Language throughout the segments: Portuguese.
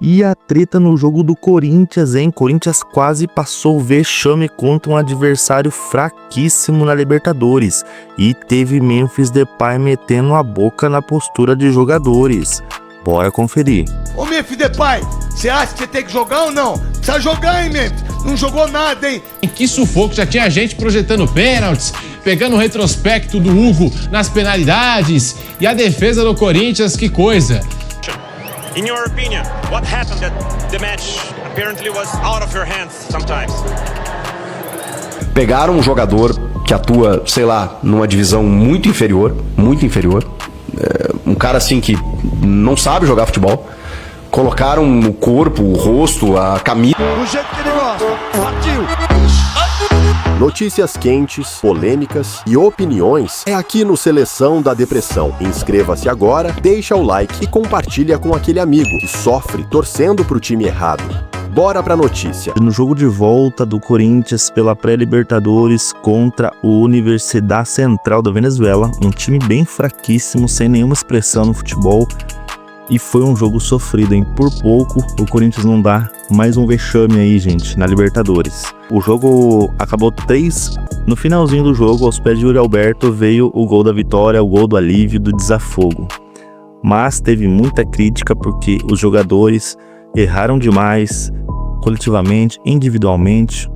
E a treta no jogo do Corinthians, hein? Corinthians quase passou o vexame contra um adversário fraquíssimo na Libertadores. E teve Memphis Depay metendo a boca na postura de jogadores. Bora conferir. Ô Memphis Depay, você acha que você tem que jogar ou não? Precisa jogar, hein, Memphis? Não jogou nada, hein? Que sufoco, já tinha gente projetando pênaltis, pegando o retrospecto do Hugo nas penalidades. E a defesa do Corinthians, que coisa. In your opinion, what happened that the match apparently was out of your hands sometimes? Pegaram um jogador que atua, sei lá, numa divisão muito inferior, um cara assim que não sabe jogar futebol, colocaram o corpo, o rosto, a camisa. Do jeito que ele gosta, partiu! Notícias quentes, polêmicas e opiniões é aqui no Seleção da Depressão. Inscreva-se agora, deixa o like e compartilha com aquele amigo que sofre torcendo pro time errado. Bora pra notícia. No jogo de volta do Corinthians pela pré-Libertadores contra o Universidade Central da Venezuela, um time bem fraquíssimo, sem nenhuma expressão no futebol. E foi um jogo sofrido, hein? Por pouco o Corinthians não dá mais um vexame aí, gente, na Libertadores. O jogo acabou 3. No finalzinho do jogo, aos pés de Yuri Alberto, veio o gol da vitória, o gol do alívio, do desafogo. Mas teve muita crítica porque os jogadores erraram demais, coletivamente, individualmente.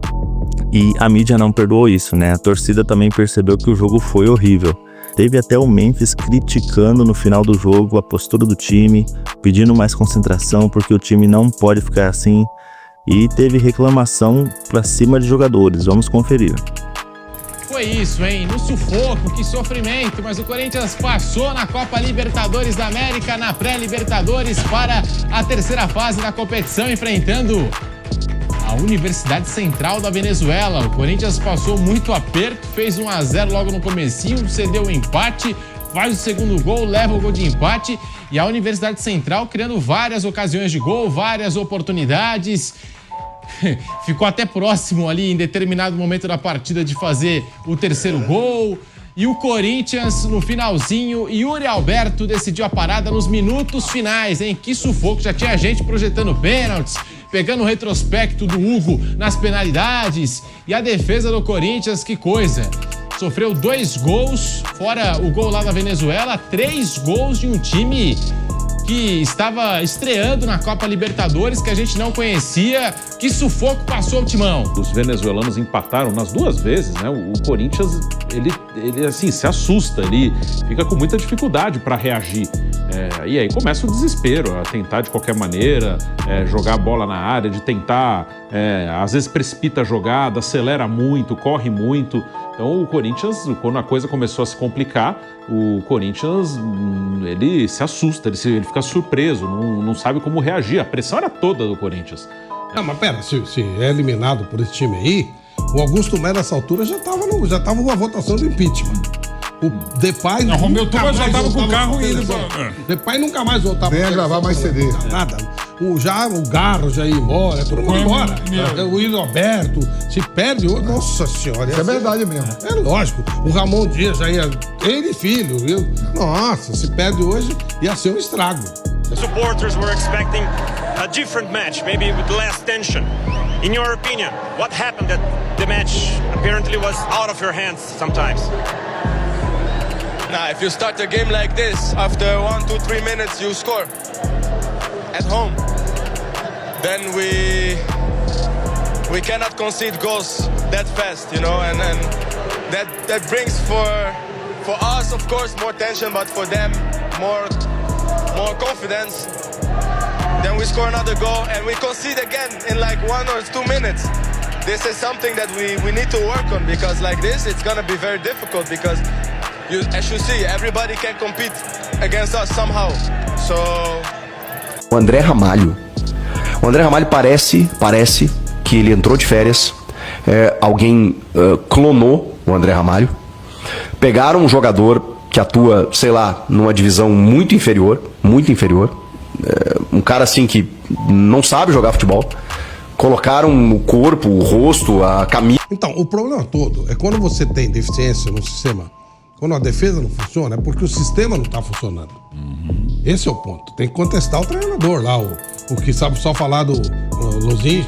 E a mídia não perdoou isso, né? A torcida também percebeu que o jogo foi horrível. Teve até o Memphis criticando no final do jogo a postura do time, pedindo mais concentração porque o time não pode ficar assim. E teve reclamação pra cima de jogadores. Vamos conferir. Foi isso, hein? No sufoco, que sofrimento, mas o Corinthians passou na Copa Libertadores da América, na pré-Libertadores, para a terceira fase da competição, enfrentando a Universidade Central da Venezuela. O Corinthians passou muito aperto, fez 1-0 logo no comecinho, cedeu o empate, faz o segundo gol, leva o gol de empate, e a Universidade Central criando várias ocasiões de gol, várias oportunidades. Ficou até próximo ali em determinado momento da partida de fazer o terceiro gol. E o Corinthians, no finalzinho, Yuri Alberto decidiu a parada nos minutos finais, hein? Que sufoco, já tinha gente projetando pênaltis, pegando o retrospecto do Hugo nas penalidades. E a defesa do Corinthians, que coisa. Sofreu 2 gols, fora o gol lá da Venezuela, 3 gols de um time que estava estreando na Copa Libertadores, que a gente não conhecia. Que sufoco passou o timão. Os venezuelanos empataram nas 2 vezes, né? O Corinthians, ele assim, se assusta, ele fica com muita dificuldade para reagir. E aí começa o desespero, a tentar de qualquer maneira jogar a bola na área, de tentar, às vezes precipita a jogada, acelera muito, corre muito. Então o Corinthians, quando a coisa começou a se complicar, o Corinthians, ele se assusta, ele fica surpreso, não sabe como reagir. A pressão era toda do Corinthians. Não, mas pera, se é eliminado por esse time aí, o Augusto Melo nessa altura já tava numa votação do impeachment. O Depay... Não, o Romeu Tuba já tava com o carro indo pra... Depay nunca mais voltava. Vem a gravar mais CD. Nada. O Garro já ia embora, todo mundo embora. O Yuri Alberto, se perde... Nossa senhora. Isso é verdade mesmo. É lógico. O Ramon Dias já ia... Ele filho, viu? Nossa, se perde hoje, ia ser um estrago. The supporters were expecting a different match, maybe with less tension. In your opinion, what happened that the match apparently was out of your hands sometimes? Nah, if you start a game like this, after 1, 2, 3 minutes you score at home, then we cannot concede goals that fast, you know, and that brings for us, of course, more tension, but for them, more confidence. Then we score another goal and we concede again in like 1 or 2 minutes. This is something that we need to work on, because like this, it's gonna be very difficult, because as you see, everybody can compete against us somehow. So... O André Ramalho parece que ele entrou de férias, alguém clonou o André Ramalho, pegaram um jogador que atua, sei lá, numa divisão muito inferior, um cara assim que não sabe jogar futebol, colocaram o corpo, o rosto, a camisa... Então, o problema todo é quando você tem deficiência no sistema, quando a defesa não funciona, é porque o sistema não está funcionando. Esse é o ponto. Tem que contestar o treinador lá, o que sabe só falar do Lozinho,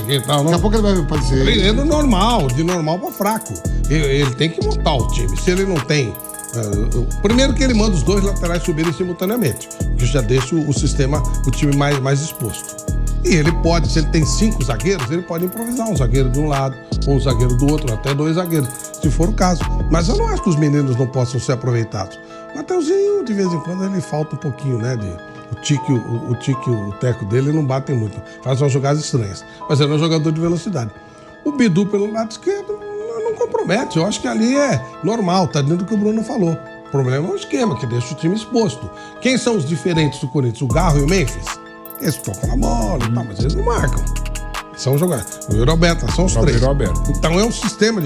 e tal. Daqui a pouco ele vai aparecer. Treinando normal, de normal pra fraco. Ele tem que montar o time. Se ele não tem... primeiro que ele manda os dois laterais subirem simultaneamente, que já deixa o sistema, o time mais exposto. E ele pode, se ele tem 5 zagueiros, ele pode improvisar um zagueiro de um lado, ou um zagueiro do outro, até 2 zagueiros, se for o caso. Mas eu não acho que os meninos não possam ser aproveitados. O Mateuzinho, de vez em quando, ele falta um pouquinho, né? O tique e o teco dele não batem muito. Faz umas jogadas estranhas. Mas ele é um jogador de velocidade. O Bidu, pelo lado esquerdo, não compromete. Eu acho que ali é normal, tá dentro do que o Bruno falou. O problema é o esquema, que deixa o time exposto. Quem são os diferentes do Corinthians? O Garro e o Memphis? Eles tocam na bola e tal, mas eles não marcam. São jogadores. O Yuri Alberto, são os 3. Então é um sistema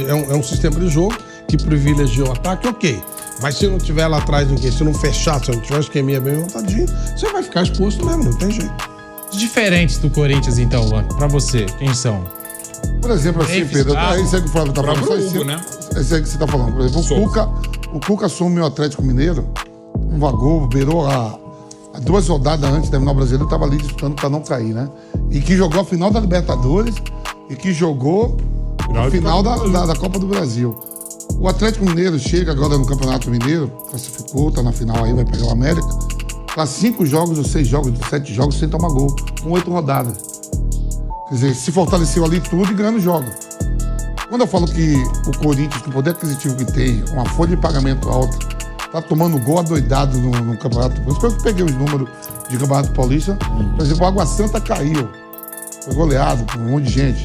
de jogo que privilegia o ataque, ok. Mas se não tiver lá atrás ninguém, se não fechar, se não tiver um esqueminha bem montadinho, você vai ficar exposto mesmo, não tem jeito. Os diferentes do Corinthians, então, pra você, quem são? Por exemplo, assim, Pedro, isso aí que o Flávio tá falando. Hugo, né? Esse aí que você tá falando. Por exemplo, o Cuca assume o Atlético Mineiro, um vagou, beirou a 2 rodadas antes de terminar o Brasileiro, estava ali disputando para não cair, né? E que jogou a final da Libertadores e que jogou a final da Copa do Brasil. O Atlético Mineiro chega agora no Campeonato Mineiro, classificou, tá na final aí, vai pegar o América. Tá 5 jogos, ou 6 jogos, 7 jogos sem tomar gol, com 8 rodadas. Quer dizer, se fortaleceu ali tudo e ganhando jogos. Quando eu falo que o Corinthians, com o poder aquisitivo que tem, uma folha de pagamento alta, tá tomando gol adoidado no Campeonato Paulista. Por isso que eu peguei os números de Campeonato Paulista. Por exemplo, o Água Santa caiu. Foi goleado por um monte de gente.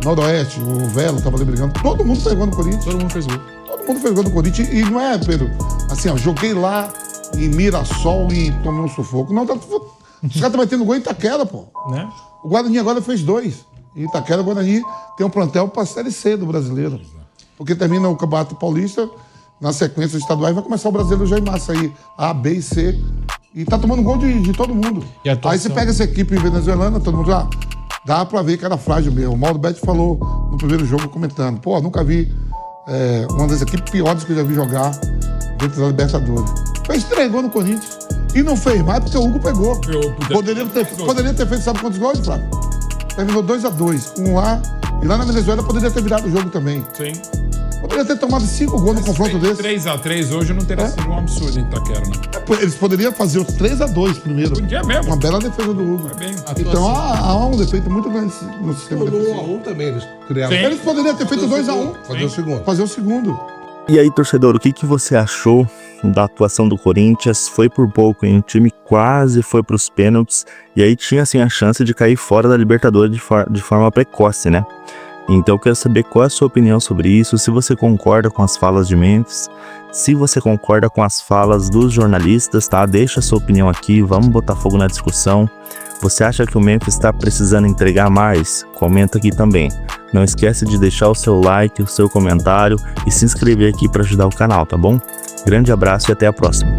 Noroeste, o Velo tava ali brigando. Todo mundo fez gol no Corinthians. Todo mundo fez gol. Todo mundo fez gol no Corinthians. E não é, Pedro, assim, ó, joguei lá em Mirassol e tomei um sufoco. Não, tá, os caras estão metendo gol em Itaquera, pô. Né? O Guarani agora fez 2. Em Itaquera, o Guarani tem um plantel pra Série C do brasileiro. Porque termina o Campeonato Paulista... Na sequência dos estaduais, vai começar o brasileiro já em massa aí. A, B e C. E tá tomando gol de todo mundo. Aí você pega essa equipe venezuelana, todo mundo já... Dá pra ver que era frágil mesmo. O Mauro Betti falou no primeiro jogo, comentando. Pô, nunca vi uma das equipes piores que eu já vi jogar dentro da Libertadores. Fez 3 gols no Corinthians. E não fez mais porque o Hugo pegou. Poderia ter feito, sabe quantos gols, Flávio? Terminou 2-2. Um lá. E lá na Venezuela poderia ter virado o jogo também. Sim. Poderia ter tomado 5 gols no confronto desse. 3-3 hoje não teria sido um absurdo em Itaquera, né? Eles poderiam fazer os 3-2 primeiro. Podia mesmo. Uma bela defesa do Hugo. Então há um defeito muito grande no sistema defensivo. No 1-1 também eles criaram. Eles poderiam ter feito 2-1. Fazer o segundo. E aí, torcedor, o que você achou da atuação do Corinthians? Foi por pouco, hein? O time quase foi pros pênaltis. E aí tinha, assim, a chance de cair fora da Libertadores de forma precoce, né? Então eu quero saber qual é a sua opinião sobre isso, se você concorda com as falas de Memphis, se você concorda com as falas dos jornalistas, tá? Deixa a sua opinião aqui, vamos botar fogo na discussão. Você acha que o Memphis está precisando entregar mais? Comenta aqui também. Não esquece de deixar o seu like, o seu comentário e se inscrever aqui para ajudar o canal, tá bom? Grande abraço e até a próxima.